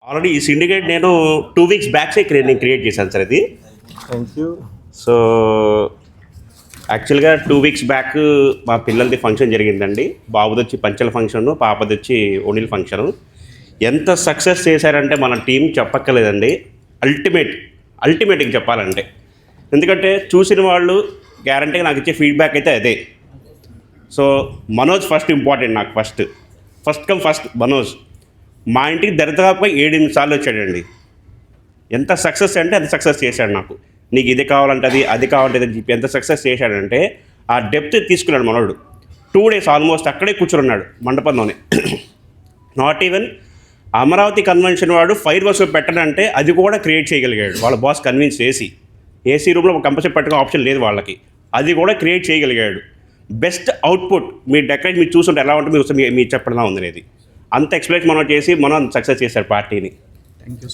Already ఈ syndicate నేను 2 weeks బ్యాక్సే నేను క్రియేట్ చేశాను సార్ ఇది. Thank you. సో యాక్చువల్గా 2 వీక్స్ బ్యాక్ మా పిల్లలది ఫంక్షన్ జరిగిందండి. బాబుది వచ్చి పంచల ఫంక్షను, పాపది వచ్చి ఓణీల ఫంక్షను. ఎంత సక్సెస్ చేశారంటే మన టీం చెప్పక్కర్లేదండి. అల్టిమేట్గా చెప్పాలంటే, ఎందుకంటే చూసిన వాళ్ళు గ్యారంటీగా నాకు ఇచ్చే ఫీడ్బ్యాక్ అయితే అదే. సో మనోజ్ ఫస్ట్ ఇంపార్టెంట్ నాకు. ఫస్ట్ మనోజ్ మా ఇంటికి దరిదాపుగా 7-8 సార్లు వచ్చాడండి. ఎంత సక్సెస్ అంటే అంత సక్సెస్ చేశాడు. నాకు నీకు ఇది కావాలంటే అది కావాలంటే అని చెప్పి ఎంత సక్సెస్ చేశాడంటే ఆ డెప్త్ తీసుకున్నాడు మనోడు. 2 days ఆల్మోస్ట్ అక్కడే కూర్చున్నాడు మండపంలోనే. నాట్ ఈవెన్ అమరావతి కన్వెన్షన్ వాడు ఫైర్ వర్క్స్ పెట్టడంటే అది కూడా క్రియేట్ చేయగలిగాడు. వాళ్ళ బాస్ కన్విన్స్ చేసి ఏసీ రూమ్లో కంపల్సరీ పెట్టుకునే ఆప్షన్ లేదు వాళ్ళకి, అది కూడా క్రియేట్ చేయగలిగాడు. బెస్ట్ అవుట్పుట్ మీ డెకరేట్ మీరు చూస్తుంటే ఎలా ఉంటుంది మీరు చెప్పడం ఉంది అనేది. అంత ఎక్స్ప్లెయిన్ మనం చేసి మనం సక్సెస్ చేశారు పార్టీని. Thank you.